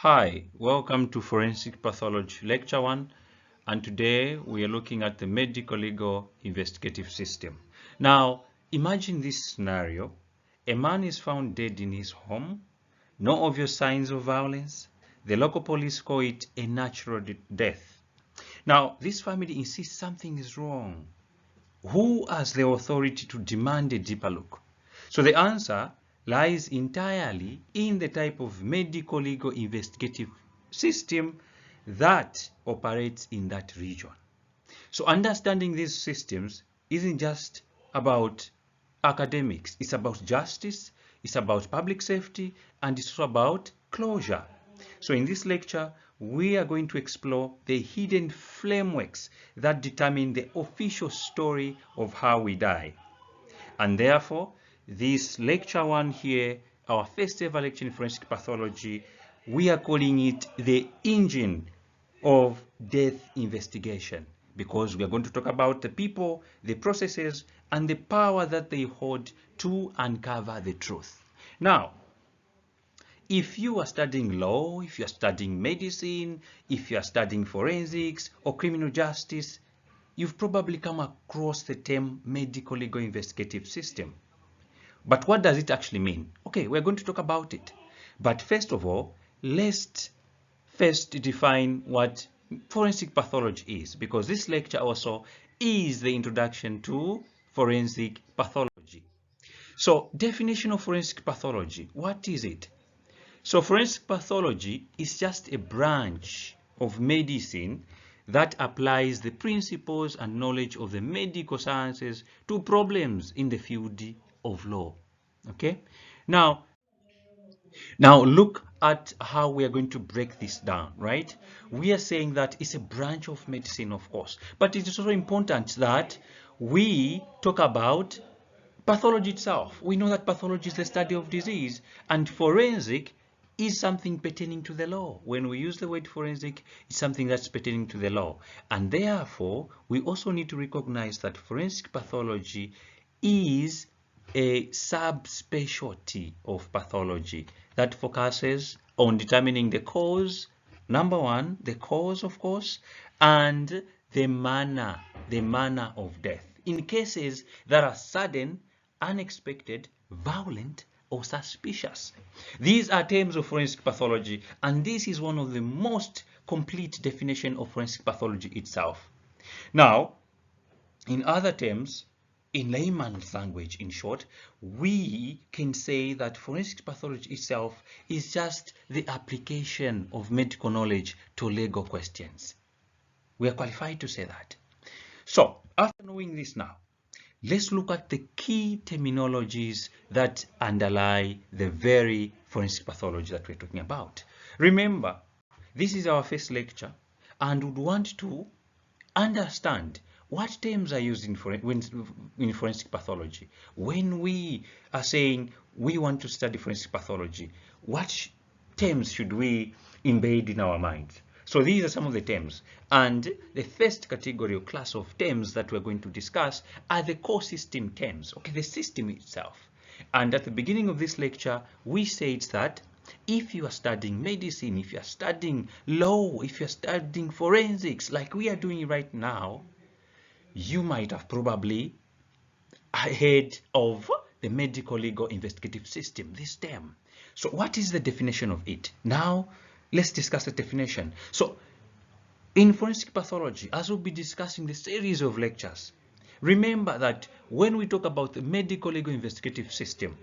Hi, welcome to Forensic Pathology Lecture 1, and today we are looking at the Medicolegal Investigative System. Now, imagine this scenario. A man is found dead in his home, no obvious signs of violence. The local police call it a natural death. Now, this family insists something is wrong. Who has the authority to demand a deeper look? So the answer lies entirely in the type of medico-legal investigative system that operates in that region. So understanding these systems isn't just about academics. It's about justice, it's about public safety, and it's about closure. So in this lecture, we are going to explore the hidden frameworks that determine the official story of how we die. And therefore, this lecture 1 here, our first ever lecture in forensic pathology, we are calling it the engine of death investigation, because we are going to talk about the people, the processes, and the power that they hold to uncover the truth. Now, if you are studying law, if you are studying medicine, if you are studying forensics or criminal justice, you've probably come across the term medical legal investigative system. But what does it actually mean? Okay, we're going to talk about it. But first of all, let's first define what forensic pathology is, because this lecture also is the introduction to forensic pathology. So, definition of forensic pathology, what is it? So forensic pathology is just a branch of medicine that applies the principles and knowledge of the medical sciences to problems in the field of law. Okay? Now look at how we are going to break this down, right? We are saying that it's a branch of medicine, of course, but it is also important that we talk about pathology itself. We know that pathology is the study of disease, and forensic is something pertaining to the law. When we use the word forensic, it's something that's pertaining to the law. And therefore, we also need to recognize that forensic pathology is a subspecialty of pathology that focuses on determining the cause, number one, the cause, of course, and the manner of death in cases that are sudden, unexpected, violent, or suspicious. These are terms of forensic pathology, and this is one of the most complete definition of forensic pathology itself. Now, in other terms, in layman's language, in short, we can say that forensic pathology itself is just the application of medical knowledge to legal questions. We are qualified to say that. So, after knowing this now, let's look at the key terminologies that underlie the very forensic pathology that we're talking about. Remember, this is our first lecture, and would want to understand what terms are used in forensic pathology. When we are saying we want to study forensic pathology, what terms should we embed in our minds? So these are some of the terms, and the first category or class of terms that we're going to discuss are the core system terms, okay, the system itself. And at the beginning of this lecture, we said that if you are studying medicine, if you are studying law, if you are studying forensics, like we are doing right now, you might have probably heard of the medical legal investigative system, this term. So what is the definition of it? Now, let's discuss the definition. So, in forensic pathology, as we'll be discussing the series of lectures, remember that when we talk about the medical legal investigative system,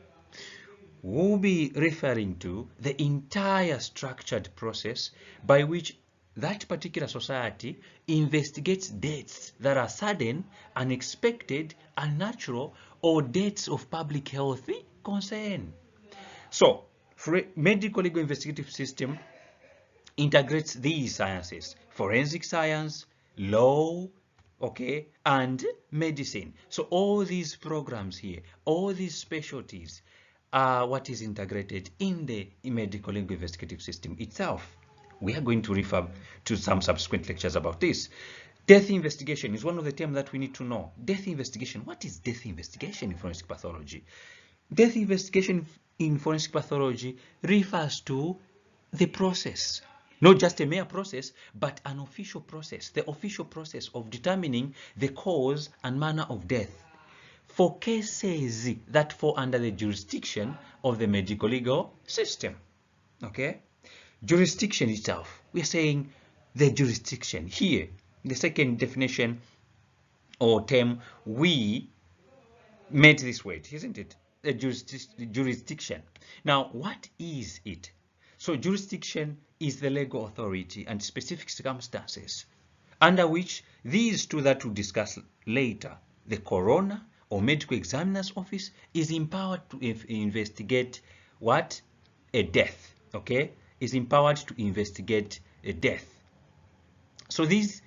we'll be referring to the entire structured process by which that particular society investigates deaths that are sudden, unexpected, unnatural, or deaths of public health concern. So, medical legal investigative system integrates these sciences: forensic science, law, okay, and medicine. So all these programs here, all these specialties are what is integrated in the medical legal investigative system itself. We are going to refer to some subsequent lectures about this. Death investigation is one of the terms that we need to know. Death investigation. What is death investigation in forensic pathology? Death investigation in forensic pathology refers to the process, not just a mere process, but an official process, the official process of determining the cause and manner of death for cases that fall under the jurisdiction of the medical legal system. Okay, jurisdiction itself, we are saying the jurisdiction here, the second definition or term we made this word, isn't it? A jurisdiction. Now, what is it? So jurisdiction is the legal authority and specific circumstances under which these two that we'll discuss later, the coroner or medical examiner's office, is empowered to investigate what? A death. Okay, is empowered to investigate a death. So these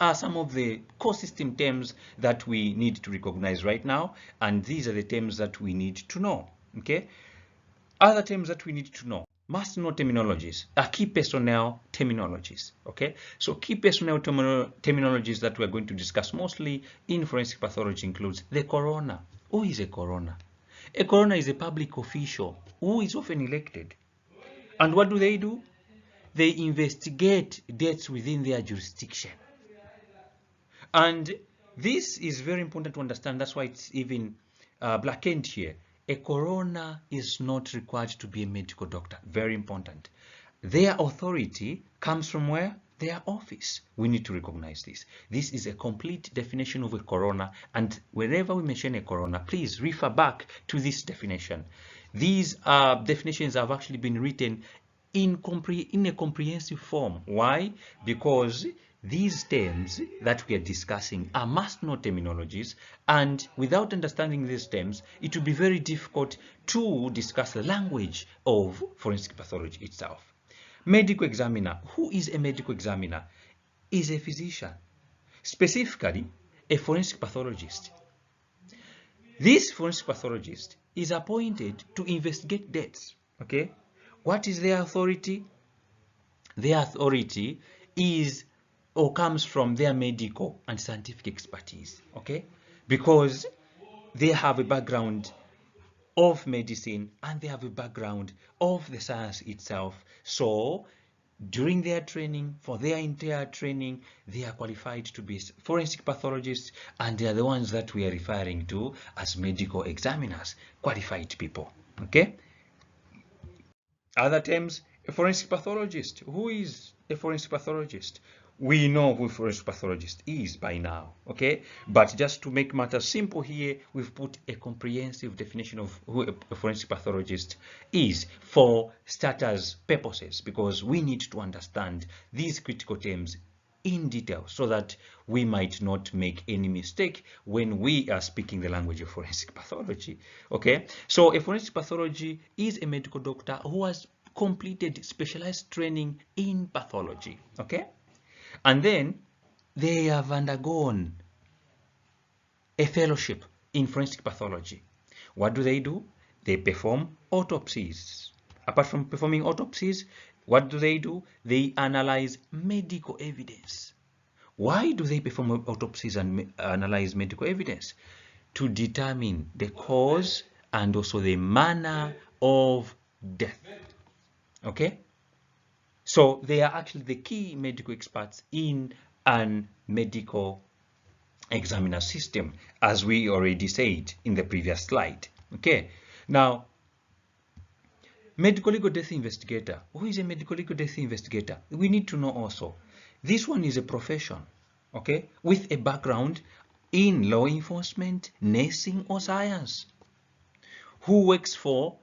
are some of the core system terms that we need to recognize right now, and these are the terms that we need to know. Okay, other terms that we need to know, must know terminologies, are key personnel terminologies. Okay, so key personnel terminologies that we're going to discuss mostly in forensic pathology includes the coroner. Who is a coroner? A coroner is a public official who is often elected. And what do? They investigate deaths within their jurisdiction. And this is very important to understand. That's why it's even blackened here. A coroner is not required to be a medical doctor. Very important. Their authority comes from where? Their office. We need to recognize this. This is a complete definition of a coroner, and wherever we mention a coroner, please refer back to this definition. These definitions have actually been written in a comprehensive form. Why? Because these terms that we are discussing are must-know terminologies, and without understanding these terms, it will be very difficult to discuss the language of forensic pathology itself. Medical examiner. Who is a medical examiner? Is a physician, specifically a forensic pathologist. This forensic pathologist is appointed to investigate deaths. Okay, what is their authority? Their authority is or comes from their medical and scientific expertise. Okay, because they have a background of medicine and they have a background of the science itself. So during their training, for their entire training, they are qualified to be forensic pathologists, and they are the ones that we are referring to as medical examiners, qualified people. Okay, other terms, a forensic pathologist. Who is a forensic pathologist? We know who a forensic pathologist is by now, okay? But just to make matters simple here, we've put a comprehensive definition of who a forensic pathologist is for starters purposes, because we need to understand these critical terms in detail so that we might not make any mistake when we are speaking the language of forensic pathology. Okay, so a forensic pathology is a medical doctor who has completed specialized training in pathology. Okay, and then they have undergone a fellowship in forensic pathology. What do? They perform autopsies. Apart from performing autopsies, what do? They analyze medical evidence. Why do they perform autopsies and analyze medical evidence? To determine the cause and also the manner of death. Okay? So they are actually the key medical experts in an medical examiner system, as we already said in the previous slide. Okay? Now, medical legal death investigator. Who is a medical legal death investigator? We need to know also. This one is a profession, okay, with a background in law enforcement, nursing, or science, who works for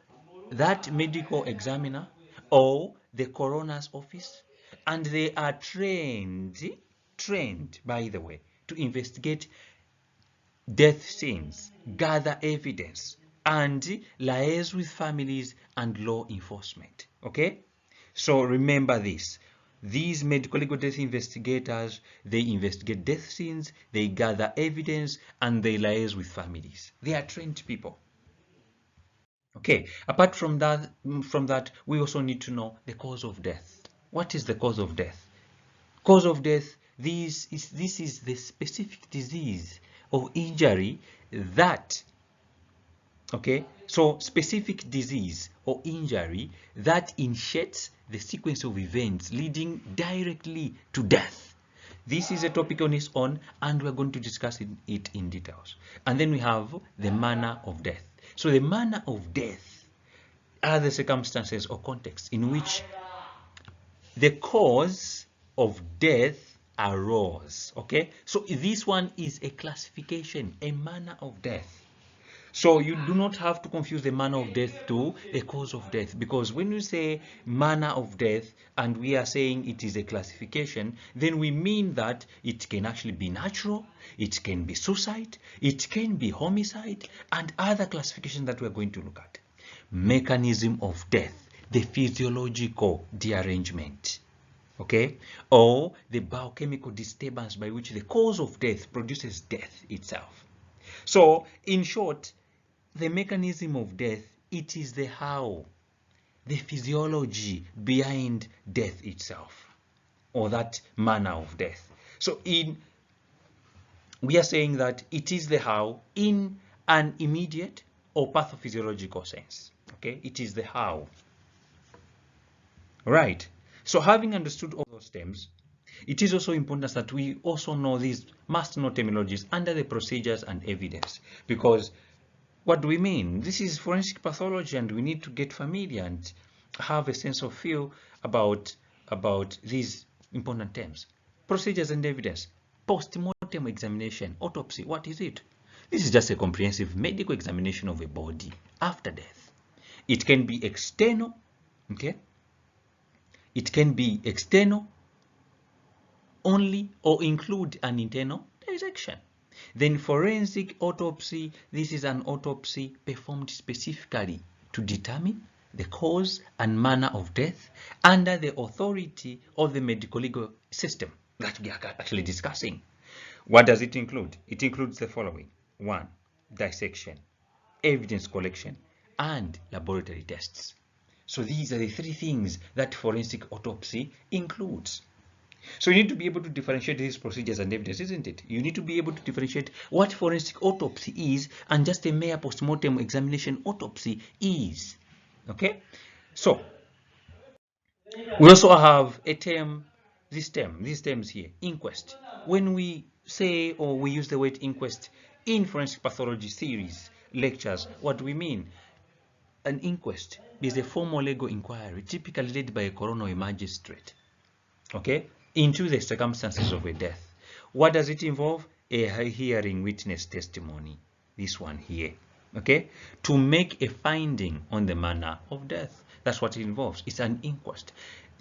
that medical examiner or the coroner's office, and they are trained, by the way, to investigate death scenes, gather evidence, and liaise with families and law enforcement. Okay, so remember this. These medical legal death investigators, they investigate death scenes, they gather evidence, and they liaise with families. They are trained people. Okay, apart from that, we also need to know the cause of death. What is the cause of death? Cause of death, this is the specific disease or injury that Okay, so specific disease or injury that initiates the sequence of events leading directly to death. This is a topic on its own, and we're going to discuss it in details. And then we have the manner of death. So the manner of death are the circumstances or contexts in which the cause of death arose. Okay, so this one is a classification, a manner of death. So you do not have to confuse the manner of death to the cause of death, because when we say manner of death and we are saying it is a classification, then we mean that it can actually be natural, it can be suicide, it can be homicide, and other classifications that we're going to look at. Mechanism of death, the physiological derangement, okay, or the biochemical disturbance by which the cause of death produces death itself. So in short, the mechanism of death, it is the how, the physiology behind death itself, or that manner of death. So we are saying that it is the how in an immediate or pathophysiological sense. Okay, it is the how. Right. So having understood all those terms, it is also important that we also know these must-know terminologies under the procedures and evidence, because what do we mean? This is forensic pathology, and we need to get familiar and have a sense of feel about these important terms. Procedures and evidence. Post-mortem examination, autopsy, what is it? This is just a comprehensive medical examination of a body after death. It can be external, okay? It can be external only or include an internal dissection. Then forensic autopsy, this is an autopsy performed specifically to determine the cause and manner of death under the authority of the medico-legal system that we are actually discussing. What does it include? It includes the following. 1. Dissection, evidence collection, and laboratory tests. So these are the 3 things that forensic autopsy includes. So you need to be able to differentiate these procedures and evidence, isn't it? You need to be able to differentiate what forensic autopsy is and just a mere post-mortem examination autopsy is. Okay? So we also have a term, these terms here, inquest. When we say or we use the word inquest in forensic pathology series lectures, what do we mean? An inquest is a formal legal inquiry typically led by a coroner or a magistrate, okay, into the circumstances of a death. What does it involve? A hearing witness testimony, this one here, okay, to make a finding on the manner of death. That's what it involves. It's an inquest.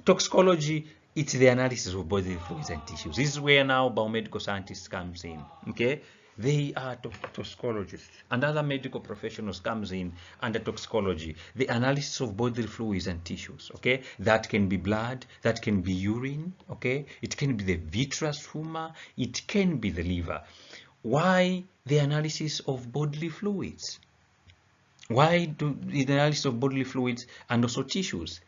Toxicology, it's the analysis of bodily fluids and tissues. This is where now biomedical scientists comes in, okay. They are toxicologists, and other medical professionals comes in under toxicology. The analysis of bodily fluids and tissues, okay? That can be blood, that can be urine, okay? It can be the vitreous humor, it can be the liver. Why the analysis of bodily fluids? Why do the analysis of bodily fluids and also tissues?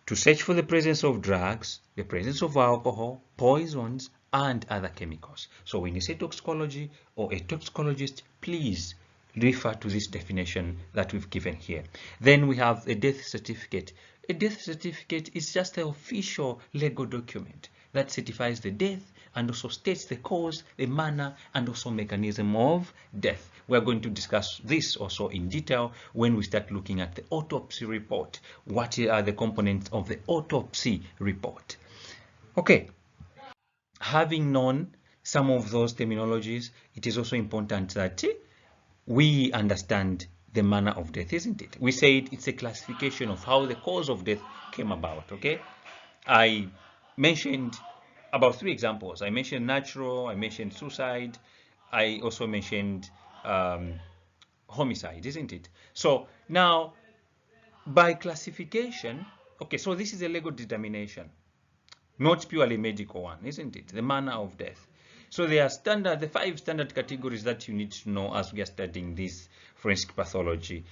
To search for the presence of drugs, the presence of alcohol, poisons, and other chemicals. So when you say toxicology or a toxicologist, please refer to this definition that we've given here. Then we have a death certificate. A death certificate is just an official legal document that certifies the death and also states the cause, the manner, and also mechanism of death. We're going to discuss this also in detail when we start looking at the autopsy report. What are the components of the autopsy report? Okay. Having known some of those terminologies, it is also important that we understand the manner of death, isn't it? We said it's a classification of how the cause of death came about, okay? I mentioned about 3 examples. I mentioned natural, I mentioned suicide, I also mentioned homicide, isn't it? So now, by classification, okay, so this is a legal determination, not purely medical one, isn't it? The manner of death. So there are the 5 standard categories that you need to know as we are studying this forensic pathology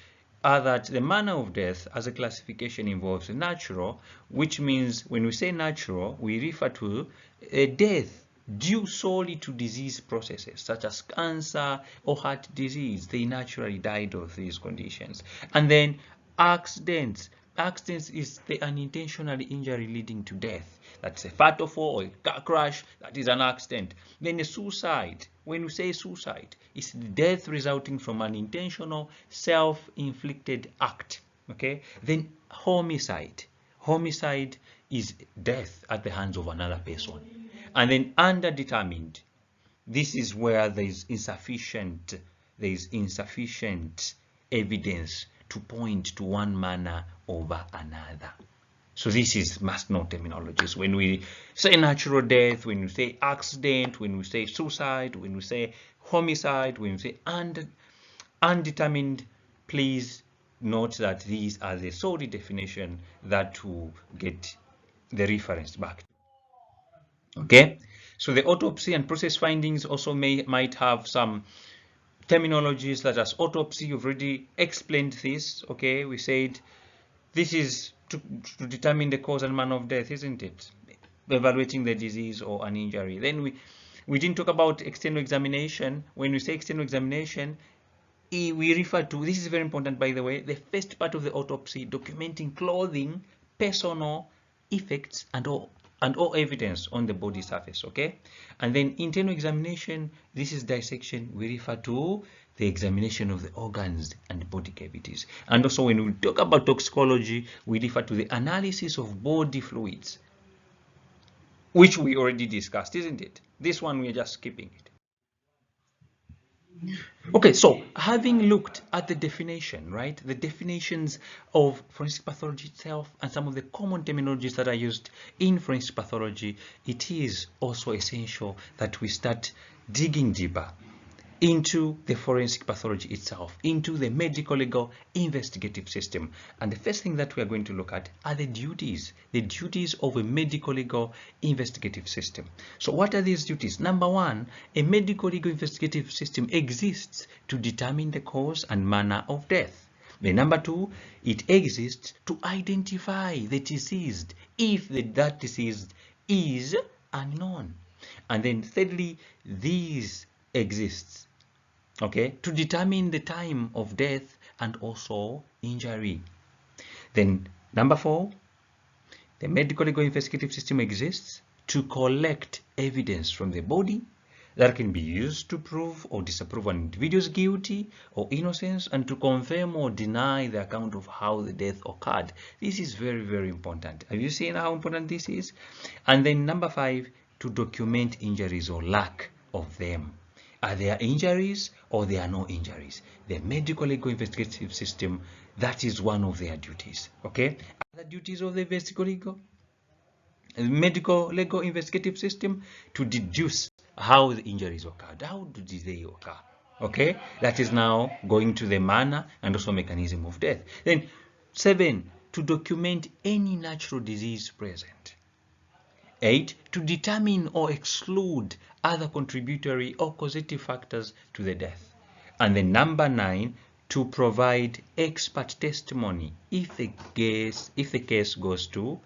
are that the manner of death as a classification involves natural, which means when we say natural, we refer to a death due solely to disease processes such as cancer or heart disease. They naturally died of these conditions. And then accidents. Accidents is the unintentional injury leading to death. That's a fatal fall or a car crash. That is an accident. Then a suicide. When we say suicide, it's the death resulting from an intentional self-inflicted act. Okay. Then homicide. Homicide is death at the hands of another person. And then underdetermined. This is where there is insufficient evidence to point to one manner over another. So this is must-know terminologies. When we say natural death, when we say accident, when we say suicide, when we say homicide, when we say undetermined, please note that these are the solid definition that will get the reference back. Okay, so the autopsy and process findings also might have some terminologies such as autopsy. You've already explained this. Okay, we said this is to determine the cause and manner of death, isn't it? Evaluating the disease or an injury. Then we didn't talk about external examination. When we say external examination, we refer to, this is very important by the way, the first part of the autopsy, documenting clothing, personal effects, and all evidence on the body surface. Okay, and then internal examination, this is dissection. We refer to the examination of the organs and body cavities. And also when we talk about toxicology, we refer to the analysis of body fluids, which we already discussed, isn't it? This one we are just skipping it. Okay, so having looked at the definition, right, the definitions of forensic pathology itself and some of the common terminologies that are used in forensic pathology, it is also essential that we start digging deeper into the forensic pathology itself, into the medico-legal investigative system. And the first thing that we are going to look at are the duties of a medico-legal investigative system. So what are these duties? Number one, a medico-legal investigative system exists to determine the cause and manner of death. Then number two, it exists to identify the deceased if that deceased is unknown. And then thirdly, these exists, okay, to determine the time of death and also injury. Then number four, the medico-legal investigative system exists to collect evidence from the body that can be used to prove or disapprove an individual's guilty or innocence, and to confirm or deny the account of how the death occurred. This is very, very important. Have you seen how important this is? And then number five, to document injuries or lack of them. Are there injuries or there are no injuries? The medico-legal investigative system, that is one of their duties. Okay, other duties of the medico-legal investigative system, to deduce how the injuries occurred. How did they occur? Okay, that is now going to the manner and also mechanism of death. Then 7, to document any natural disease present. 8, to determine or exclude other contributory or causative factors to the death. And then number 9, to provide expert testimony if the case goes to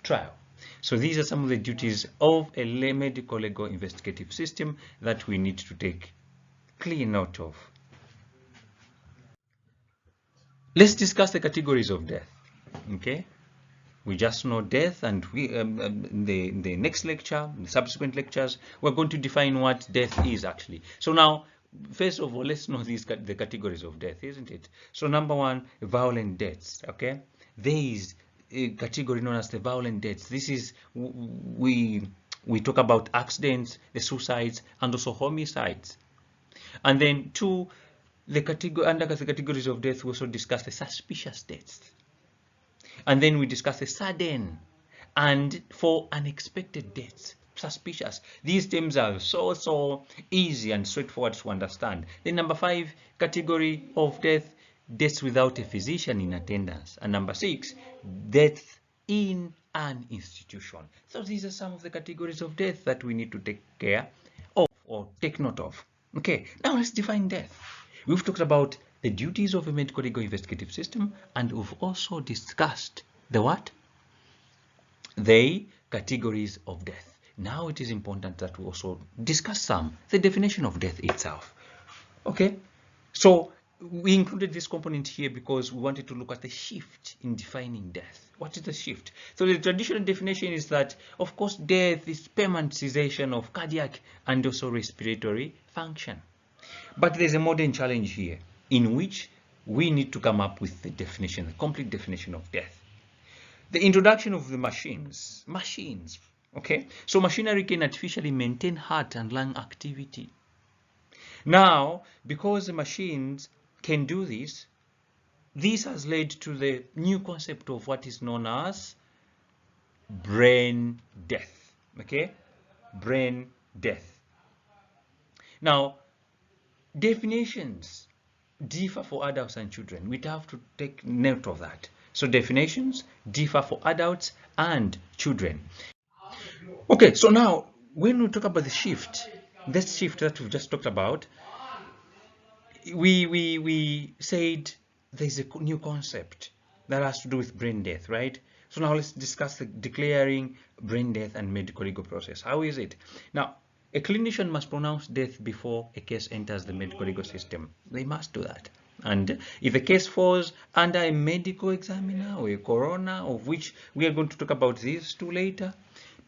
trial. So these are some of the duties of a medico-legal investigative system that we need to take clear note of. Let's discuss the categories of death. Okay, we just know death, and we in the next lecture, in the subsequent lectures, we're going to define what death is actually. So now, first of all, let's know the categories of death, isn't it? So number 1, violent deaths. Okay, there is a category known as the violent deaths. This is, we talk about accidents, the suicides, and also homicides. And then 2, under the categories of death, we also discuss the suspicious deaths. And then we discuss the sudden and for unexpected deaths. Suspicious. These terms are so easy and straightforward to understand. Then number 5, category of death, deaths without a physician in attendance. And number 6, death in an institution. So these are some of the categories of death that we need to take care of or take note of. Okay, now let's define death. We've talked about the duties of a medico-legal investigative system, and we've also discussed the what? The categories of death. now it is important that we also discuss the definition of death itself. Okay, so we included this component here because we wanted to look at the shift in defining death. What is the shift? So the traditional definition is that, of course, death is permanent cessation of cardiac and also respiratory function. But there's a modern challenge here in which we need to come up with the definition, the complete definition of death. The introduction of the machines, okay? So machinery can artificially maintain heart and lung activity. Now, because the machines can do this, this has led to the new concept of what is known as brain death, okay? Brain death. Now, definitions differ for adults and children. We have to take note of that. So definitions differ for adults and children. Okay, so now when we talk about the shift, this shift that we've just talked about, we said there's a new concept that has to do with brain death, right? So now let's discuss the declaring brain death and medical legal process. How is it? Now, a clinician must pronounce death before a case enters the medical legal system. They must do that. And if a case falls under a medical examiner or a coroner, of which we are going to talk about these two later,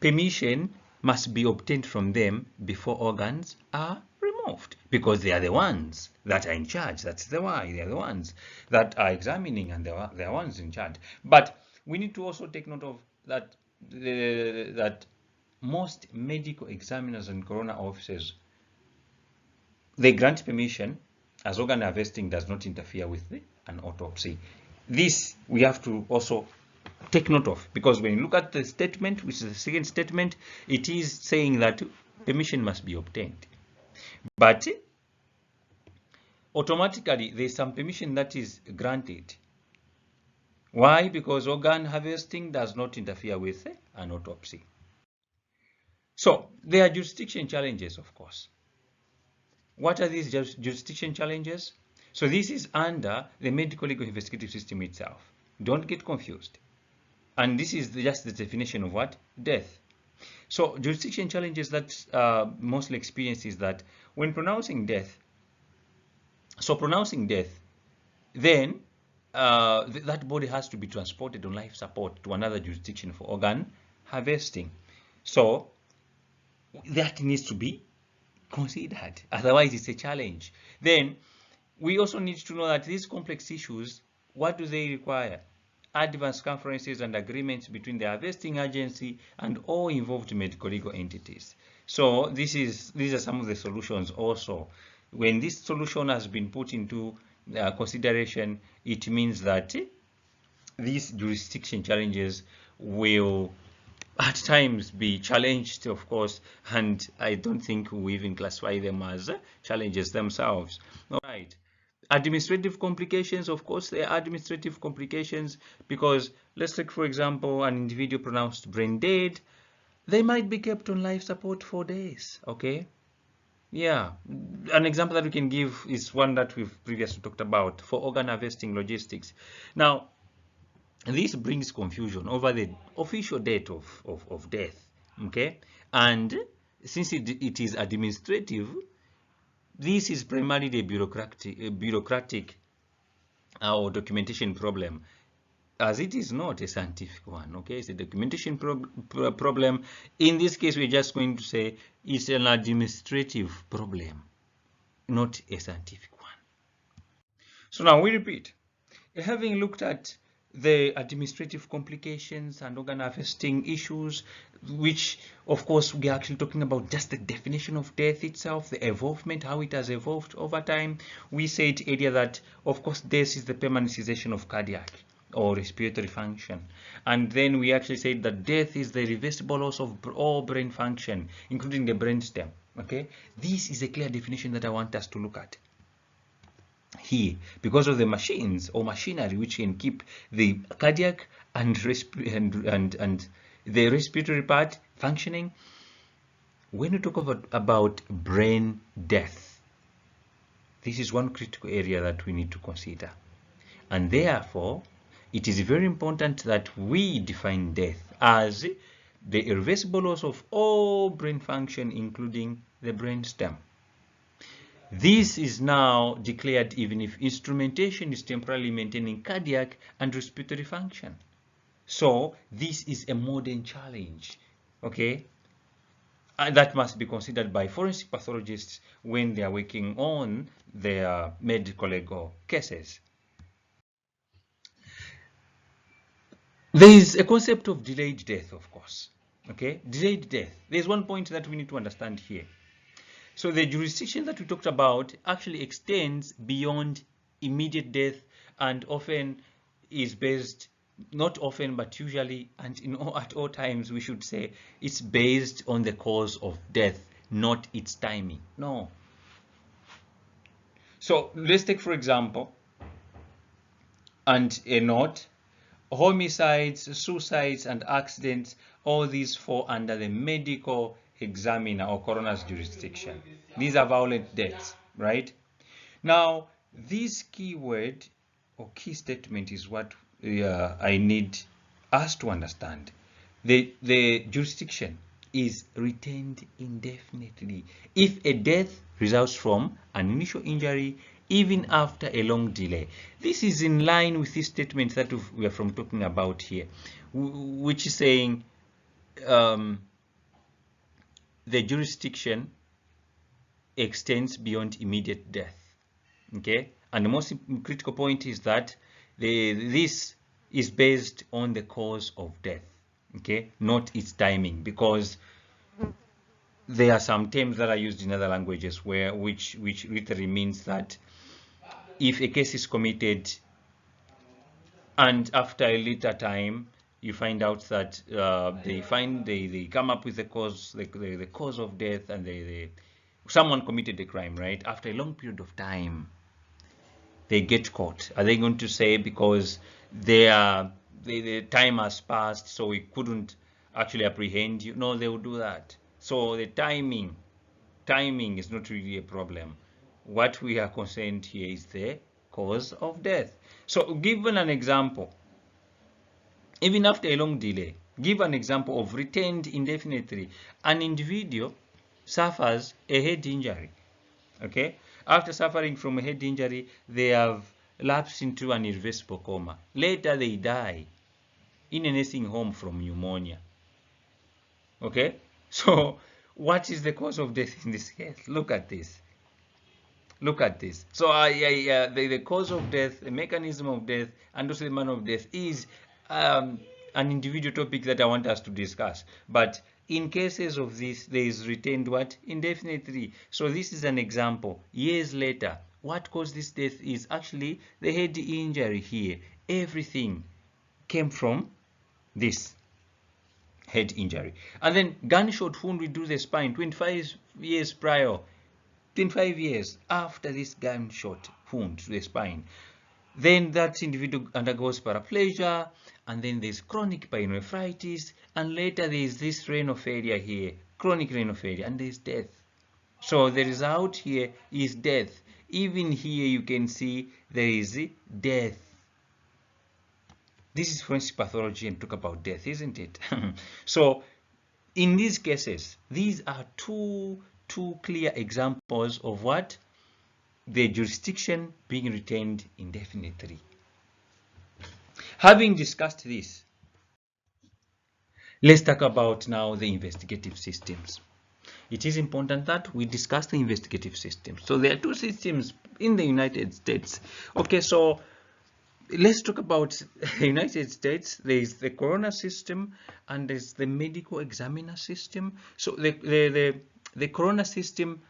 permission must be obtained from them before organs are removed, because they are the ones that are in charge. That's the why. They are the ones that are examining, and they are ones in charge. But we need to also take note of that that most medical examiners and coroner officers, they grant permission as organ harvesting does not interfere with an autopsy. This we have to also take note of, because when you look at the statement, which is the second statement, it is saying that permission must be obtained. But automatically there is some permission that is granted. Why? Because organ harvesting does not interfere with an autopsy. So there are jurisdiction challenges, of course. What are these jurisdiction challenges? So this is under the Medicolegal Investigative System itself. Don't get confused. And this is just the definition of what? Death. So jurisdiction challenges that mostly experienced is that when pronouncing death, then that body has to be transported on life support to another jurisdiction for organ harvesting. So that needs to be considered, otherwise it's a challenge. Then we also need to know that these complex issues, what do they require? Advanced conferences and agreements between the harvesting agency and all involved medical legal entities. So these are some of the solutions also. When this solution has been put into consideration, it means that these jurisdiction challenges will at times be challenged, of course, and I don't think we even classify them as challenges themselves. All right. Administrative complications, of course, there are administrative complications, because let's take, for example, an individual pronounced brain dead. They might be kept on life support for days, okay? Yeah, an example that we can give is one that we've previously talked about for organ harvesting logistics. Now, this brings confusion over the official date of death, okay? And since it is administrative, this is primarily a bureaucratic or documentation problem, as it is not a scientific one, okay? It's a documentation problem. In this case, we're just going to say it's an administrative problem, not a scientific one. So now we repeat, having looked at the administrative complications and organ harvesting issues, which of course we are actually talking about just the definition of death itself, the evolvement, how it has evolved over time. We said earlier that of course death is the permanent cessation of cardiac or respiratory function, and then we actually said that death is the reversible loss of all brain function, including the brain stem. Okay, this is a clear definition that I want us to look at here, because of the machines or machinery which can keep the cardiac and the respiratory part functioning. When we talk about brain death, this is one critical area that we need to consider, and therefore it is very important that we define death as the irreversible loss of all brain function, including the brain stem. This is now declared even if instrumentation is temporarily maintaining cardiac and respiratory function. So this is a modern challenge, okay? And that must be considered by forensic pathologists when they are working on their medical legal cases. There is a concept of delayed death, of course, okay? Delayed death. There's one point that we need to understand here. So the jurisdiction that we talked about actually extends beyond immediate death and often is based, not often, but usually and at all times we should say it's based on the cause of death, not its timing. No. So let's take, for example, and a note, homicides, suicides, and accidents, all these fall under the medical examiner or coroner's jurisdiction. These are violent deaths, right? Now, this keyword or key statement is what I need us to understand. The jurisdiction is retained indefinitely if a death results from an initial injury, even after a long delay. This is in line with this statement that we are talking about here, which is saying the jurisdiction extends beyond immediate death. Okay, and the most critical point is that this is based on the cause of death, okay, not its timing, because there are some terms that are used in other languages which literally means that if a case is committed and after a later time you find out that they come up with the cause of death, and someone committed a crime, right? After a long period of time, they get caught. Are they going to say because the time has passed, so we couldn't actually apprehend you? No, they will do that. So the timing is not really a problem. What we are concerned here is the cause of death. So given an example, even after a long delay, give an example of retained indefinitely. An individual suffers a head injury, okay? After suffering from a head injury, they have lapsed into an irreversible coma. Later, they die in a nursing home from pneumonia, okay? So what is the cause of death in this case? Look at this. Look at this. So the cause of death, the mechanism of death, and also the manner of death is an individual topic that I want us to discuss. But in cases of this, there is retained what? Indefinitely. So this is an example. Years later, what caused this death is actually the head injury here. Everything came from this head injury. And then gunshot wound reduced the spine 25 years prior. 25 years after this gunshot wound to the spine, then that individual undergoes paraplegia, and then there's chronic pyelonephritis, and later there's this renal failure here, chronic renal failure, and there's death. So the result here is death. Even here you can see there is death. This is forensic pathology and talk about death, isn't it? So in these cases, these are two clear examples of what? The jurisdiction being retained indefinitely. Having discussed this, let's talk about now the investigative systems. It is important that we discuss the investigative systems. So there are two systems in the United States. Okay, so let's talk about the United States. There is the coroner system and there's the medical examiner system. So the coroner system,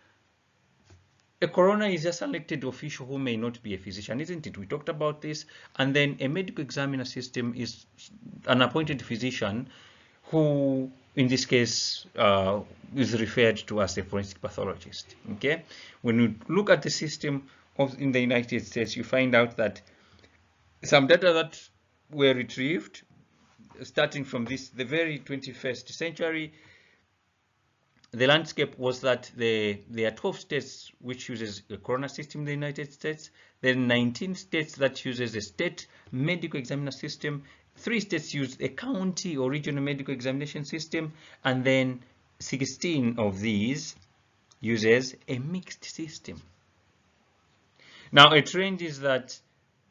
a coroner is just an elected official who may not be a physician, isn't it? We talked about this. And then a medical examiner system is an appointed physician who, in this case, is referred to as a forensic pathologist. Okay, when you look at the system in the United States, you find out that some data that were retrieved starting from the very 21st century, the landscape was that there are 12 states which uses a coroner system in the United States. There are 19 states that uses a state medical examiner system, 3 states use a county or regional medical examination system, and then 16 of these uses a mixed system. Now, a trend is that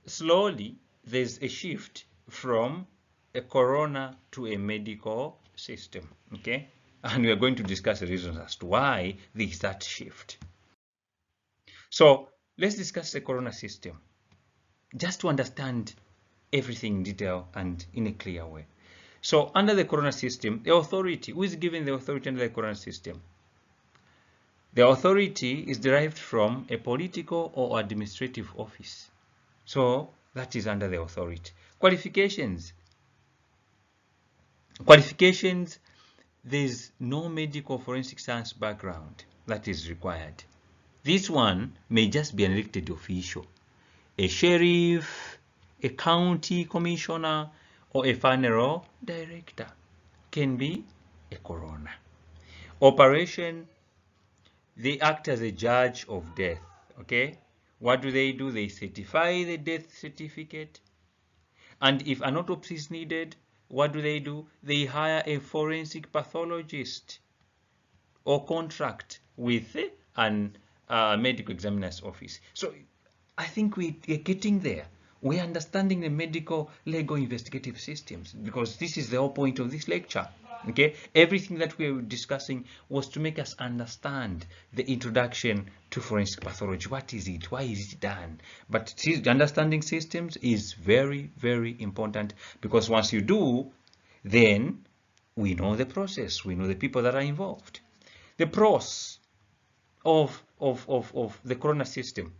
slowly there's a shift from a corona to a medical system, okay? And we are going to discuss the reasons as to why there's that shift. So let's discuss the corona system, just to understand everything in detail and in a clear way. So under the corona system, the authority, who is given the authority under the corona system? The authority is derived from a political or administrative office. So that is under the authority. Qualifications. Qualifications, there's no medical forensic science background that is required. This one may just be an elected official, a sheriff, a county commissioner, or a funeral director. Can be a coroner. Operation, they act as a judge of death, okay? What do? They certify the death certificate. And if an autopsy is needed, what do? They hire a forensic pathologist or contract with an medical examiner's office. So I think we're getting there. We're understanding the medical legal investigative systems, because this is the whole point of this lecture. Okay, everything that we were discussing was to make us understand the introduction to forensic pathology. What is it? Why is it done? But understanding systems is very, very important, because once you do, then we know the process. We know the people that are involved. The pros of the corona system.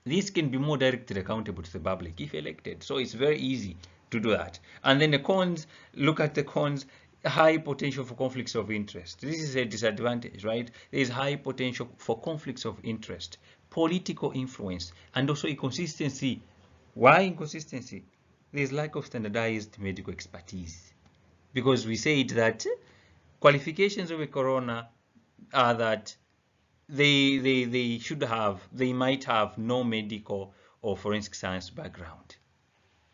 This can be more directly accountable to the public if elected. So it's very easy to do that. And then the cons, look at the cons. High potential for conflicts of interest. This is a disadvantage, right? There is high potential for conflicts of interest, political influence, and also inconsistency. Why inconsistency? There is lack of standardized medical expertise, because we said that qualifications of a corona are that they might have no medical or forensic science background.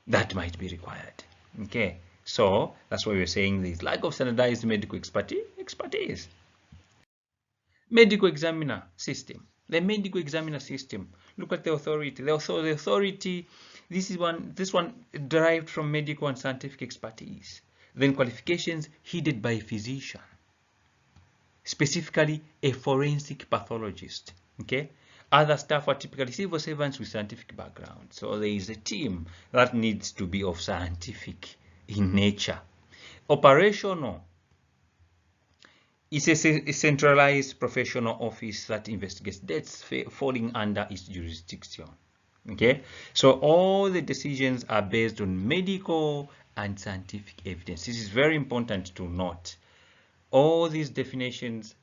That might be required. Okay. So that's why we're saying there's lack of standardized medical expertise. Medical examiner system. The medical examiner system. Look at the authority. The authority. This one derived from medical and scientific expertise. Then qualifications headed by a physician, specifically a forensic pathologist. Okay. Other staff are typically civil servants with scientific background. So there is a team that needs to be of scientific in nature. Operational is a centralized professional office that investigates deaths falling under its jurisdiction. Okay, so all the decisions are based on medical and scientific evidence. This is very important to note. All these definitions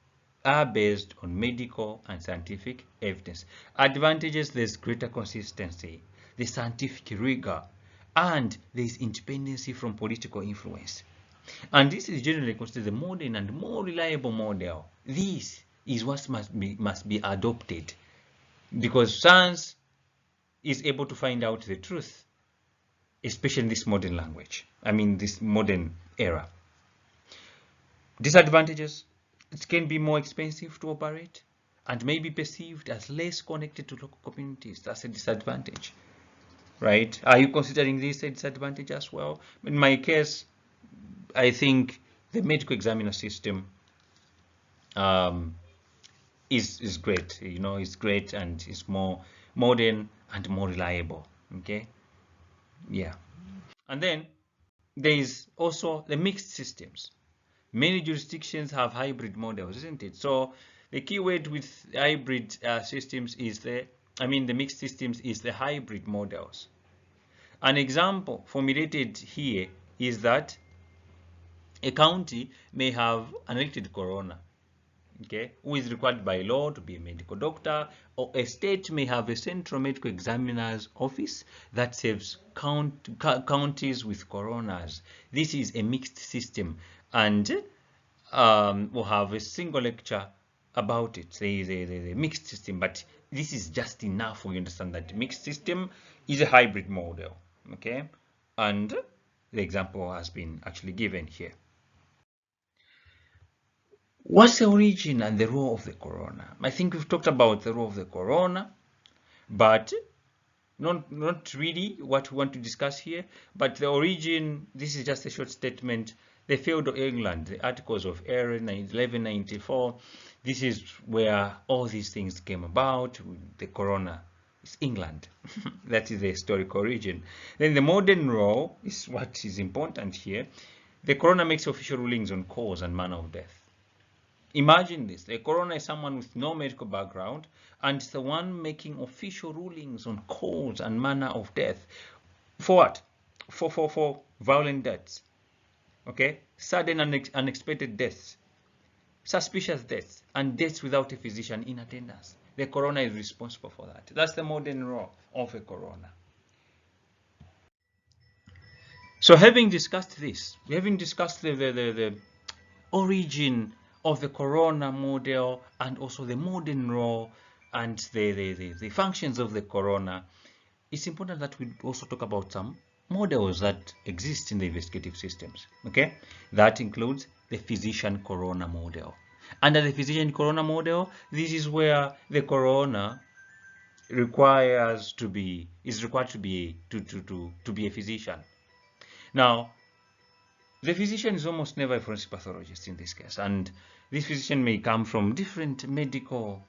are based on medical and scientific evidence. Advantages: there's greater consistency, the scientific rigor, and there is independency from political influence. And this is generally considered the modern and more reliable model. This is what must be adopted, because science is able to find out the truth, especially in this modern language. I mean, this modern era. Disadvantages: it can be more expensive to operate and may be perceived as less connected to local communities. That's a disadvantage. Right? Are you considering this a disadvantage as well? In my case, I think the medical examiner system is great. You know, it's great and it's more modern and more reliable. Okay, yeah. And then there is also the mixed systems. Many jurisdictions have hybrid models, isn't it? So the key word with hybrid systems is the mixed systems is the hybrid models. An example formulated here is that a county may have an elected coroner, okay, who is required by law to be a medical doctor, or a state may have a central medical examiner's office that serves counties with coroners. This is a mixed system, and we'll have a single lecture about it, the mixed system, but this is just enough for you to understand that the mixed system is a hybrid model, okay? And the example has been actually given here. What's the origin and the role of the corona? I think we've talked about the role of the corona, but not really what we want to discuss here. But the origin, this is just a short statement. The field of England, the Articles of Aaron, 1194, this is where all these things came about. The corona is England. That is the historical origin. Then the modern role is what is important here. The corona makes official rulings on cause and manner of death. Imagine this, the coroner is someone with no medical background and the one making official rulings on cause and manner of death. For what? For violent deaths, okay? Sudden and unexpected deaths, suspicious deaths, and deaths without a physician in attendance. The coroner is responsible for that. That's the modern role of a coroner. So having discussed this, having discussed the origin of the corona model and also the modern role and the functions of the corona, it's important that we also talk about some models that exist in the investigative systems. Okay, that includes the physician corona model. Under the physician corona model, this is where the corona is required to be a physician. Now, the physician is almost never a forensic pathologist in this case, and this physician may come from different medical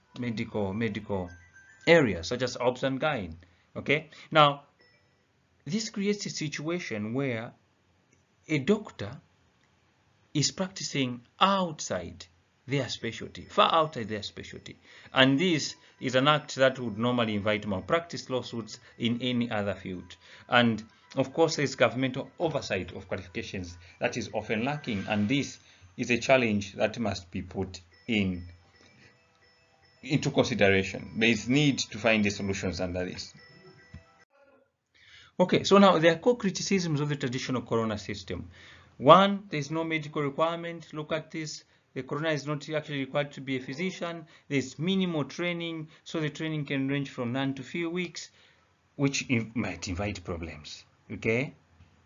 areas, such as obs and gyn. Okay, now this creates a situation where a doctor is practicing outside their specialty, far outside their specialty, and this is an act that would normally invite malpractice lawsuits in any other field. And of course, there is governmental oversight of qualifications that is often lacking, and this is a challenge that must be put into consideration. There is need to find the solutions under this. Okay, so now there are core criticisms of the traditional corona system. One, there is no medical requirement. Look at this. The coroner is not actually required to be a physician. There's minimal training, so the training can range from none to few weeks, which might invite problems. Okay,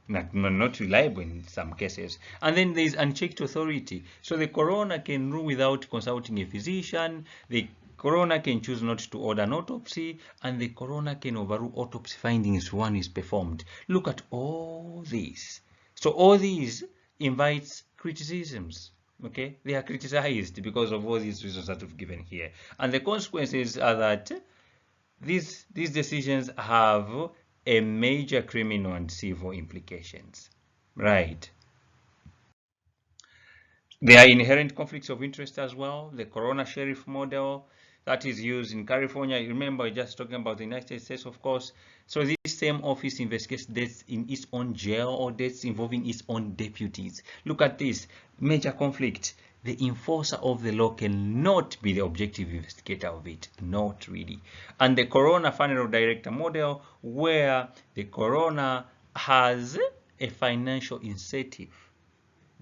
not reliable in some cases. And then there is unchecked authority. So the coroner can rule without consulting a physician. The coroner can choose not to order an autopsy, and the coroner can overrule autopsy findings when one is performed. Look at all these. So all these invites criticisms. Okay, they are criticized because of all these reasons that we've given here, and the consequences are that these decisions have a major criminal and civil implications, right? There are inherent conflicts of interest as well. The corona sheriff model that is used in California, remember we're just talking about the United States, of course. So this same office investigates deaths in its own jail or deaths involving its own deputies. Look at this major conflict. The enforcer of the law cannot be the objective investigator of it, not really. And the coroner funeral director model, where the coroner has a financial incentive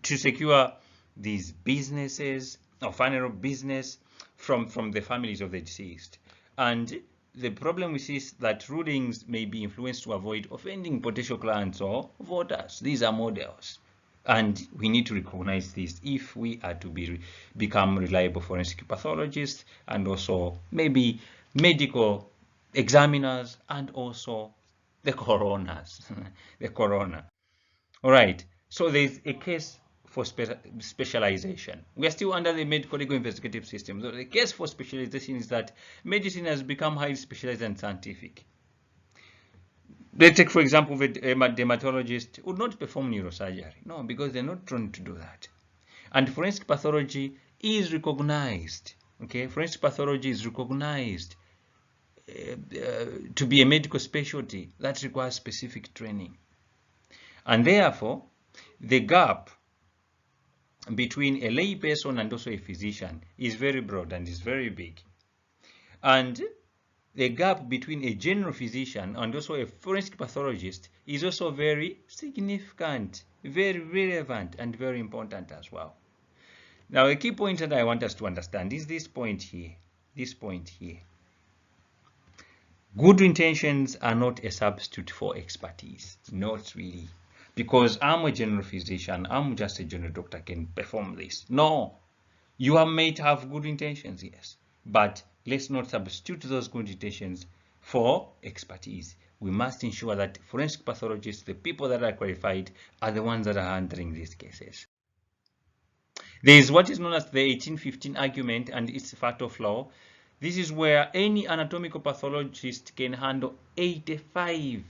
to secure these businesses or funeral business from the families of the deceased. And the problem we see is that rulings may be influenced to avoid offending potential clients or voters. These are models, and we need to recognize this if we are to become reliable forensic pathologists and also maybe medical examiners and also the coroners, the coroner. All right, so there's a case for specialization. We are still under the medico-legal investigative system. So the case for specialization is that medicine has become highly specialized and scientific. Let's take, for example, a dermatologist would not perform neurosurgery. No, because they're not trained to do that. And forensic pathology is recognized. Okay, forensic pathology is recognized to be a medical specialty that requires specific training. And therefore, the gap between a lay person and also a physician is very broad and is very big. And the gap between a general physician and also a forensic pathologist is also very significant, very relevant, and very important as well. Now, a key point that I want us to understand is this point here. This point here. Good intentions are not a substitute for expertise. Not really. because I'm a general physician, I'm just a general doctor, can perform this. No, you might have good intentions, yes, but let's not substitute those good intentions for expertise. We must ensure that forensic pathologists, the people that are qualified, are the ones that are handling these cases. There is what is known as the 1815 argument and its fatal law. This is where any anatomical pathologist can handle 85%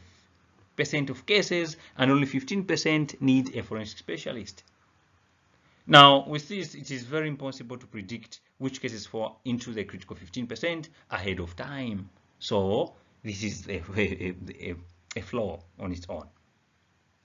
of cases and only 15% need a forensic specialist. Now, with this, it is very impossible to predict which cases fall into the critical 15% ahead of time. So this is a flaw on its own.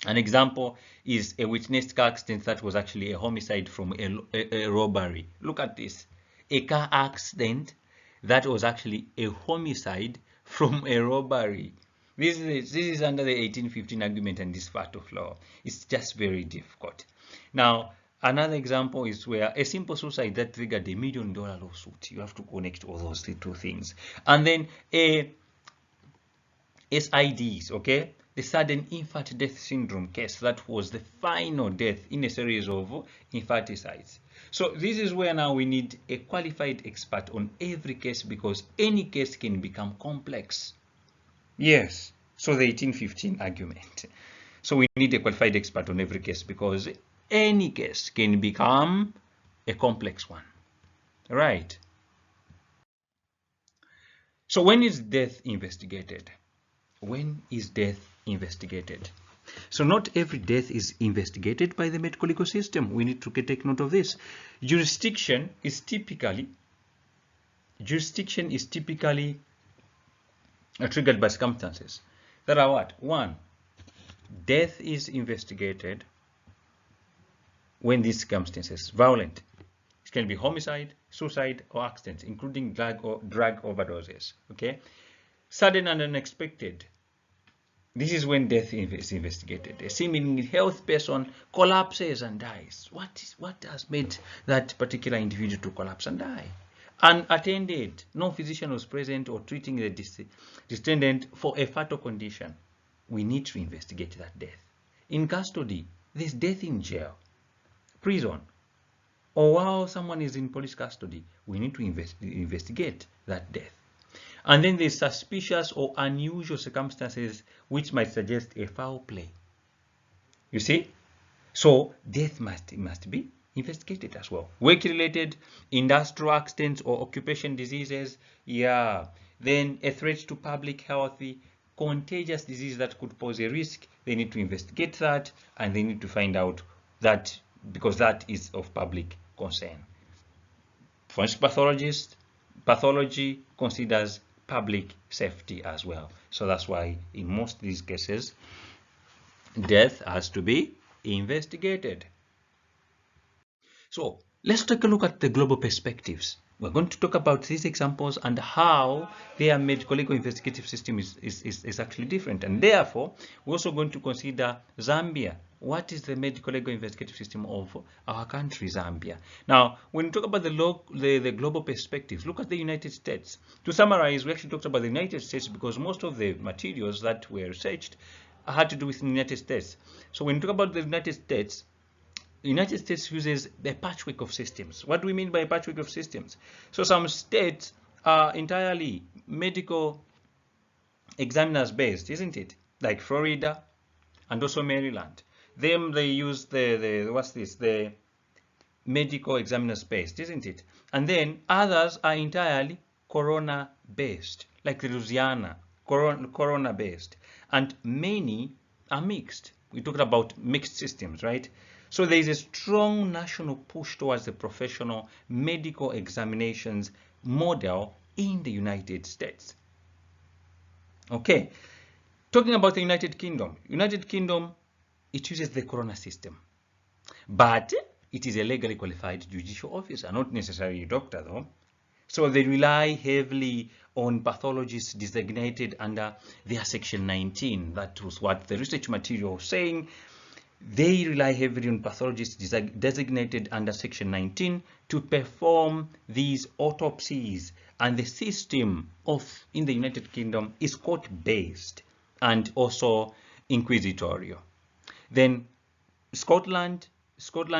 An example is a witnessed car accident that was actually a homicide from a robbery. Look at this. A car accident that was actually a homicide from a robbery. This is under the 1815 argument and this fatal flaw. It's just very difficult. Now, another example is where a simple suicide that triggered $1 million lawsuit. You have to connect all those two things. And then a SIDs, okay? The sudden infant death syndrome case that was the final death in a series of infanticides. So this is where now we need a qualified expert on every case because any case can become complex. Yes, so the 1815 argument. So we need a qualified expert on every case because any case can become a complex one, right? So when is death investigated? When is death investigated? So not every death is investigated by the medical legal system. We need to take note of this. Jurisdiction is typically triggered by circumstances that are what? One, death is investigated when these circumstances violent. It can be homicide, suicide, or accidents, including drug overdoses. Okay. Sudden and unexpected. This is when death is investigated. A seemingly healthy person collapses and dies. What has made that particular individual to collapse and die? Unattended. No physician was present or treating the descendant for a fatal condition. We need to investigate that death. In custody, there's death in jail, prison, or while someone is in police custody. We need to investigate that death. And then there's suspicious or unusual circumstances which might suggest a foul play. You see? So death must be investigated as well. Work-related, industrial accidents or occupation diseases, yeah. Then a threat to public health, contagious disease that could pose a risk. They need to investigate that and they need to find out that because that is of public concern. Forensic pathology considers public safety as well. So that's why in most of these cases, death has to be investigated. So let's take a look at the global perspectives. We're going to talk about these examples and how their medico-legal investigative system is actually different. And therefore, we're also going to consider Zambia. What is the medico-legal investigative system of our country, Zambia? Now, when we talk about the global perspectives, look at the United States. To summarize, we actually talked about the United States because most of the materials that were researched had to do with the United States. So when we talk about the United States uses a patchwork of systems. What do we mean by a patchwork of systems? So some states are entirely medical examiners based, isn't it? Like Florida and also Maryland. Them they use the medical examiners based, isn't it? And then others are entirely corona based, like Louisiana, corona based, and many are mixed. We talked about mixed systems, right? So there is a strong national push towards the professional medical examinations model in the United States. Okay, talking about the United Kingdom. It uses the corona system, but it is a legally qualified judicial officer, not necessarily a doctor though. So they rely heavily on pathologists designated under their Section 19. That was what the research material was saying. They rely heavily on pathologists designated under Section 19 to perform these autopsies. And the system in the United Kingdom is court-based and also inquisitorial. Then Scotland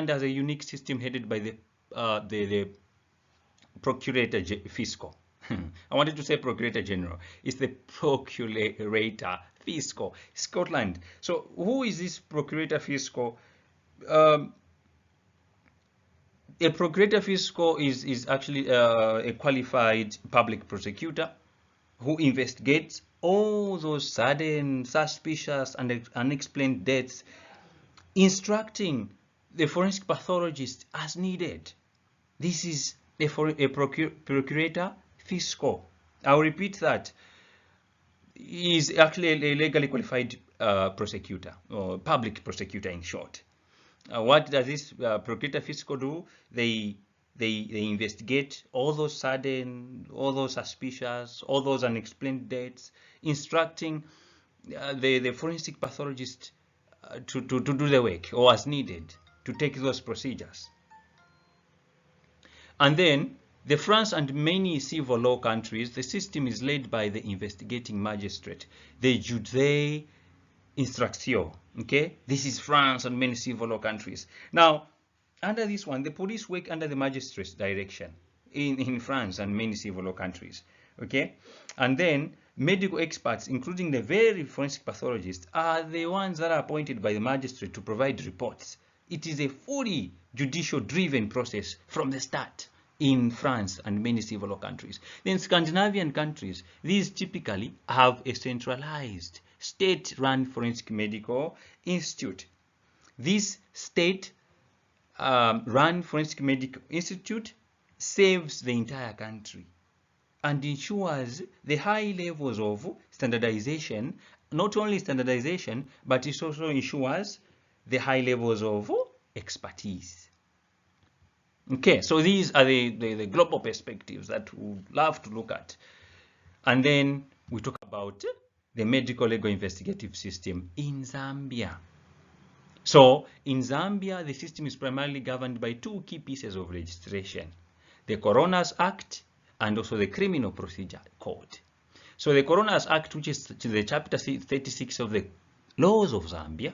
has a unique system headed by the Procurator Fiscal. I wanted to say Procurator General. It's the Procurator Fiscal. Scotland. So who is this Procurator Fiscal? A Procurator Fiscal is actually a qualified public prosecutor who investigates all those sudden, suspicious, and unexplained deaths, instructing the forensic pathologist as needed. This is a Procurator Fiscal. I'll repeat that. He is actually a legally qualified prosecutor, or public prosecutor in short. What does this Procurator Fiscal do? They investigate all those sudden, all those suspicious, all those unexplained deaths, instructing the forensic pathologist to do the work, or as needed, to take those procedures. And then the France and many civil law countries, the system is led by the investigating magistrate, the juge d'instruction. Okay, this is France and many civil law countries. Now, under this one, the police work under the magistrate's direction in France and many civil law countries. Okay, and then medical experts, including the very forensic pathologists, are the ones that are appointed by the magistrate to provide reports. It is a fully judicial-driven process from the start in France and many civil law countries. Then Scandinavian countries, these typically have a centralized state-run forensic medical institute. This state-run forensic medical institute saves the entire country and ensures the high levels of standardization. Not only standardization, but it also ensures the high levels of expertise. Okay, so these are the global perspectives that we would love to look at. And then we talk about the medical legal investigative system in Zambia. So in Zambia, the system is primarily governed by two key pieces of legislation: the Coroner's Act and also the Criminal Procedure Code. So the Coroner's Act, which is the chapter 36 of the laws of Zambia,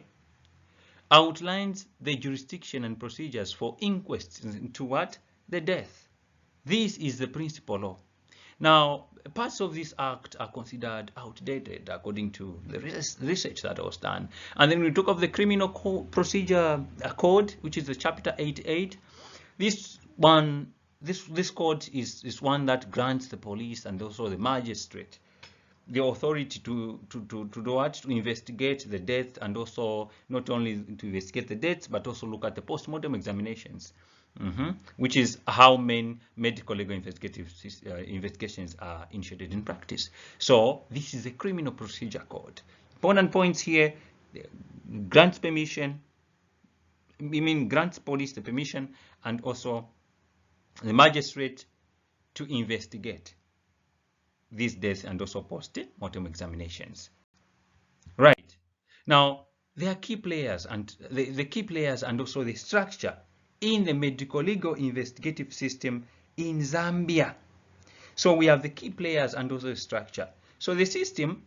outlines the jurisdiction and procedures for inquests into what? The death. This is the principal law. Now, parts of this act are considered outdated according to the research that was done. And then we talk of the Criminal Procedure Code, which is the chapter 88. This code is one that grants the police and also the magistrate the authority to do what? To investigate the death, and also not only to investigate the deaths, but also look at the post-mortem examinations, which is how main medical legal investigative investigations are initiated in practice. So this is the Criminal Procedure Code. Important points here: grants permission, grants police the permission, and also the magistrate to investigate these deaths and also post-mortem examinations. Right. Now, there are key players, and the key players and also the structure in the medical legal investigative system in Zambia. So we have the key players and also the structure. So the system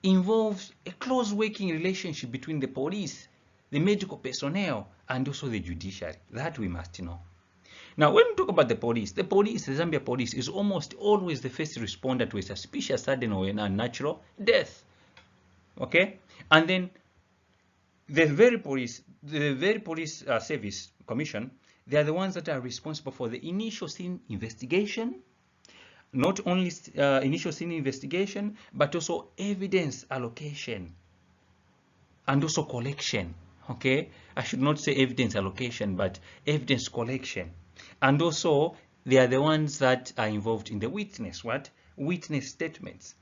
involves a close working relationship between the police, the medical personnel, and also the judiciary. That we must know. Now, when we talk about the Zambia police is almost always the first responder to a suspicious, sudden, or unnatural death. Okay, and then the very police service commission, they are the ones that are responsible for the initial scene investigation. Not only initial scene investigation, but also evidence allocation and also collection. Okay, I should not say evidence allocation, but evidence collection. And also, they are the ones that are involved in the witness statements.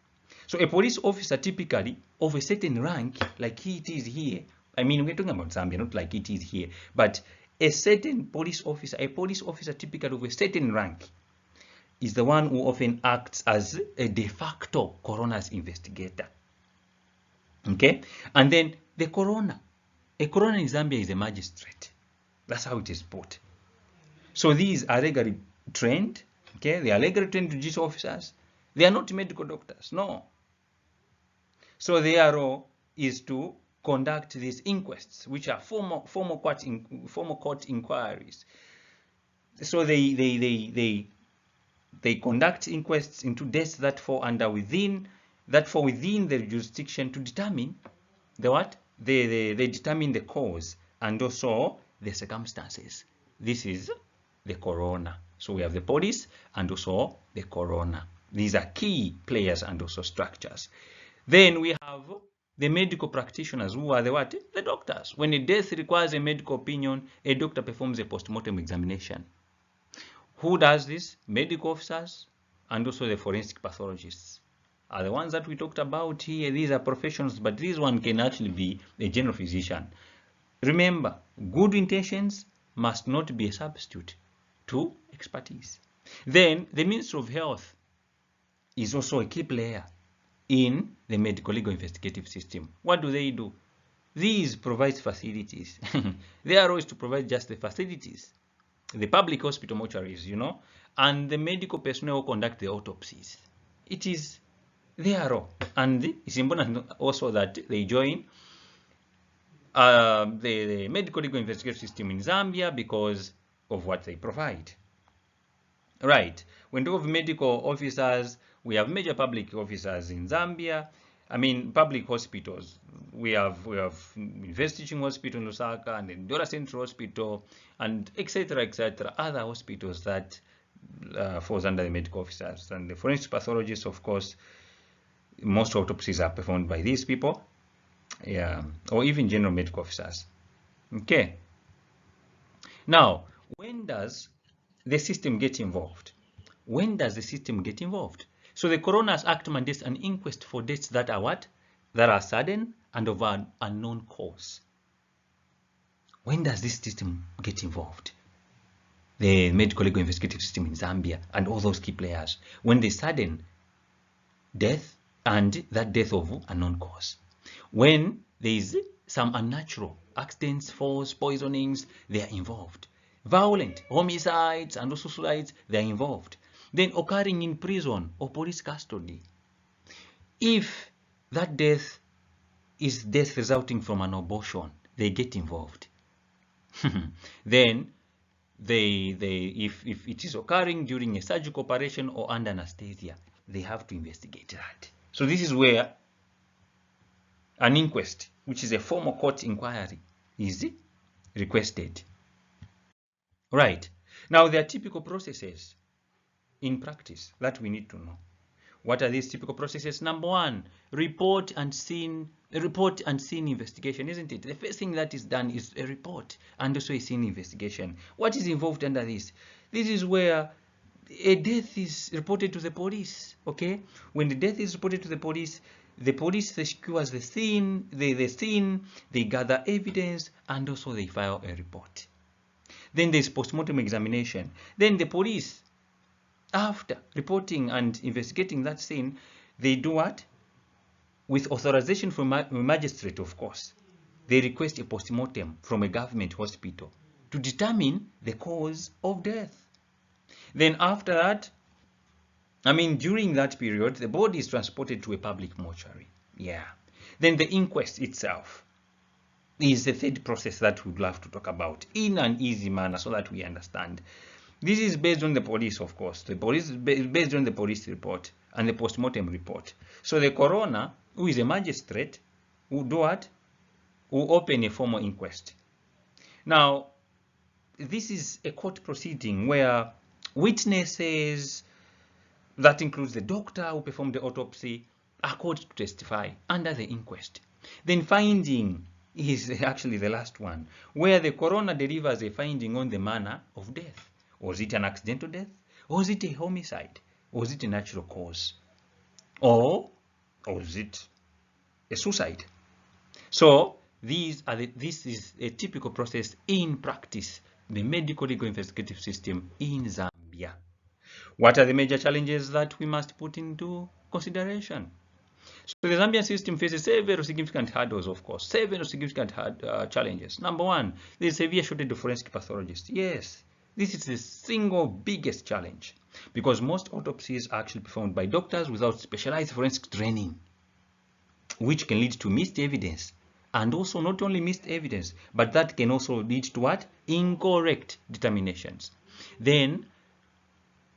So a police officer typically of a certain rank, like it is here. I mean, we're talking about Zambia, not like it is here, but a certain police officer, typically of a certain rank, is the one who often acts as a de facto coroner's investigator. Okay, and then the coroner. A coroner in Zambia is a magistrate. That's how it is put. So these are legally trained. Okay, they are legally trained judicial officers. They are not medical doctors. No. So their role is to conduct these inquests, which are formal court inquiries. So they conduct inquests into deaths that fall within the jurisdiction to determine they determine the cause and also the circumstances. This is the coroner. So we have the police and also the coroner. These are key players and also structures. Then we have the medical practitioners, who are the doctors. When a death requires a medical opinion, a doctor performs a post-mortem examination. Who does this? Medical officers and also the forensic pathologists are the ones that we talked about here. These are professionals, but this one can actually be a general physician. Remember, good intentions must not be a substitute to expertise. Then the Ministry of Health is also a key player in the medico-legal investigative system. What do? These provide facilities. Their role is to provide just the facilities, the public hospital mortuaries, and the medical personnel who conduct the autopsies. It is their role, and it's important also that they join the medico-legal investigative system in Zambia because of what they provide. Right. When we talk of medical officers, we have major public officers in Zambia. I mean, public hospitals. We have University Teaching Hospital in Lusaka and then Dola Central Hospital and etc. Other hospitals that falls under the medical officers. And the forensic pathologists, of course, most autopsies are performed by these people, or even general medical officers. Okay. Now, when does the system get involved? When does the system get involved? So the Coroner's Act mandates an inquest for deaths that are that are sudden and of an unknown cause. When does this system get involved? The medico-legal investigative system in Zambia and all those key players. When there's sudden death and that death of unknown cause. When there is some unnatural accidents, falls, poisonings, they are involved. Violent homicides and also suicides, they are involved. Then occurring in prison or police custody. If that death is death resulting from an abortion, they get involved. Then if it is occurring during a surgical operation or under anesthesia, they have to investigate that. So this is where an inquest, which is a formal court inquiry, is requested. Right. Now there are typical processes in practice that we need to know. What are these typical processes? Number one, report and scene investigation, isn't it? The first thing that is done is a report and also a scene investigation. What is involved under this? This is where a death is reported to the police. Okay, when the death is reported to the police secures the scene, they gather evidence, and also they file a report. Then there's post-mortem examination. Then the police, after reporting and investigating that scene, they do what? With authorization from a magistrate, of course. They request a post-mortem from a government hospital to determine the cause of death. Then after that, during that period, the body is transported to a public mortuary. Then the inquest itself is the third process that we'd love to talk about in an easy manner so that we understand. This is based on the police, of course. The police based on the police report and the post-mortem report. So the coroner, who is a magistrate, will do what? Will open a formal inquest. Now, this is a court proceeding where witnesses, that includes the doctor who performed the autopsy, are called to testify under the inquest. Then finding is actually the last one, where the coroner delivers a finding on the manner of death. Was it an accidental death? Was it a homicide? Was it a natural cause? Or was it a suicide? So this is a typical process in practice, the medico-legal investigative system in Zambia. What are the major challenges that we must put into consideration? So the Zambian system faces several significant hurdles, of course, several significant challenges. Number one, there is a severe shortage of forensic pathologists. Yes, this is the single biggest challenge because most autopsies are actually performed by doctors without specialized forensic training, which can lead to missed evidence and also not only missed evidence, but that can also lead to what? Incorrect determinations. Then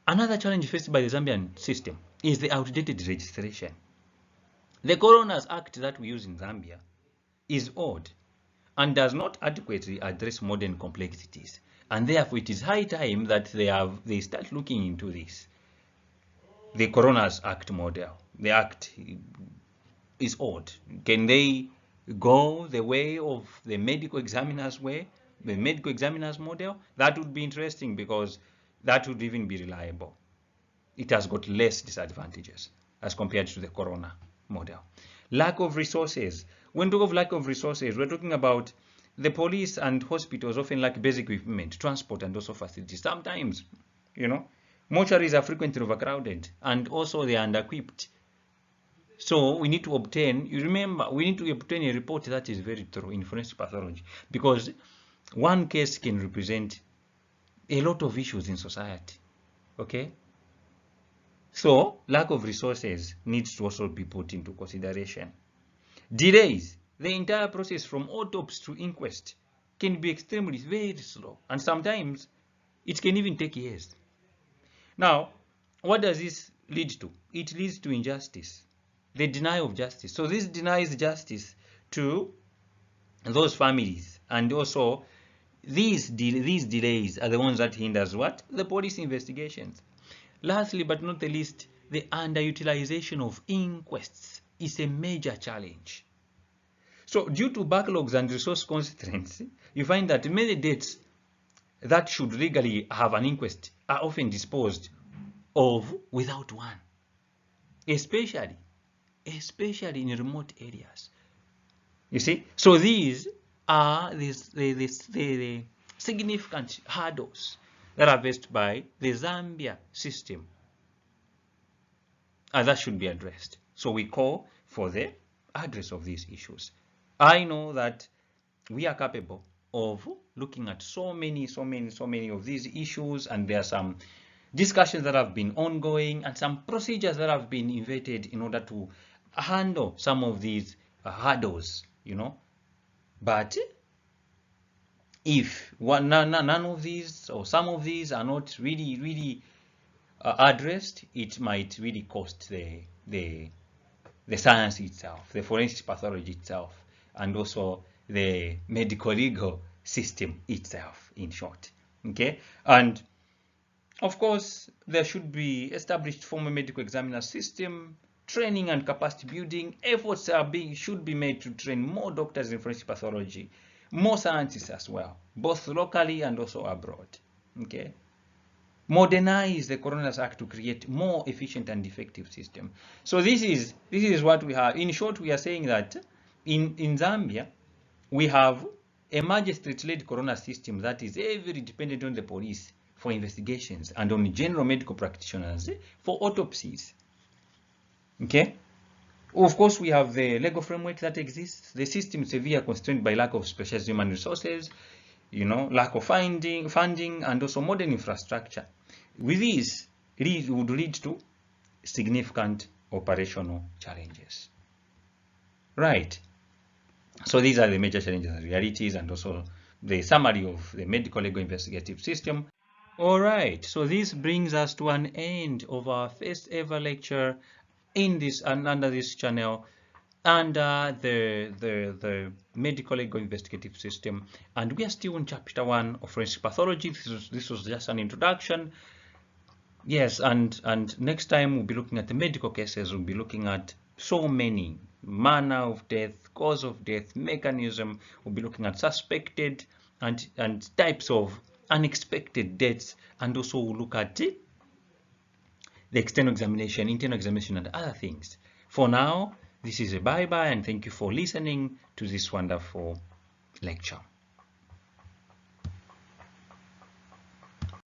another challenge faced by the Zambian system is the outdated registration. The Coroner's Act that we use in Zambia is old and does not adequately address modern complexities, and therefore it is high time that they start looking into this. The Coroner's Act model, the act is old. Can they go the way of the medical examiner's way, the medical examiner's model? That would be interesting, because that would even be reliable. It has got less disadvantages as compared to the coroner model. Lack of resources. When we talk of lack of resources, we're talking about the police and hospitals often lack basic equipment, transport, and also facilities. Sometimes, mortuaries are frequently overcrowded, and also they are under-equipped. So we need to obtain, we need to obtain a report that is very thorough in forensic pathology, because one case can represent a lot of issues in society. Okay? So lack of resources needs to also be put into consideration. Delays. The entire process from autopsy to inquest can be extremely very slow, and sometimes it can even take years. Now, what does this lead to? It leads to injustice, the denial of justice. So this denies justice to those families, and also these delays are the ones that hinders what? The police investigations. Lastly, but not the least, the underutilization of inquests is a major challenge. So due to backlogs and resource constraints, you find that many deaths that should legally have an inquest are often disposed of without one, especially in remote areas. You see, so these are the significant hurdles that are faced by the Zambia system, and that should be addressed. So we call for the address of these issues. I know that we are capable of looking at so many of these issues, and there are some discussions that have been ongoing and some procedures that have been invented in order to handle some of these hurdles, But if none of these or some of these are not really addressed, it might really cost the science itself, the forensic pathology itself, and also the medical legal system itself, in short. Okay, and of course there should be established formal medical examiner system, training and capacity building. Efforts should be made to train more doctors in forensic pathology, more scientists as well, both locally and also abroad. Okay, modernize the Coroner's Act to create more efficient and effective system. So this is what we have. In short, we are saying that in Zambia we have a magistrate-led coroner system that is heavily dependent on the police for investigations and on general medical practitioners for autopsies. Okay. Of course, we have the legal framework that exists. The system is severely constrained by lack of specialized human resources, lack of funding, and also modern infrastructure. With this, it would lead to significant operational challenges. Right. So these are the major challenges and realities, and also the summary of the medical legal investigative system. All right. So this brings us to an end of our first ever lecture in this and under this channel, under the medical legal investigative system, and we are still in chapter 1 of forensic pathology. This was just an introduction. Yes, and next time we'll be looking at the medical cases. We'll be looking at so many: manner of death, cause of death, mechanism. We'll be looking at suspected and types of unexpected deaths, and also we'll look at the external examination, internal examination, and other things. For now, this is a bye-bye, and thank you for listening to this wonderful lecture.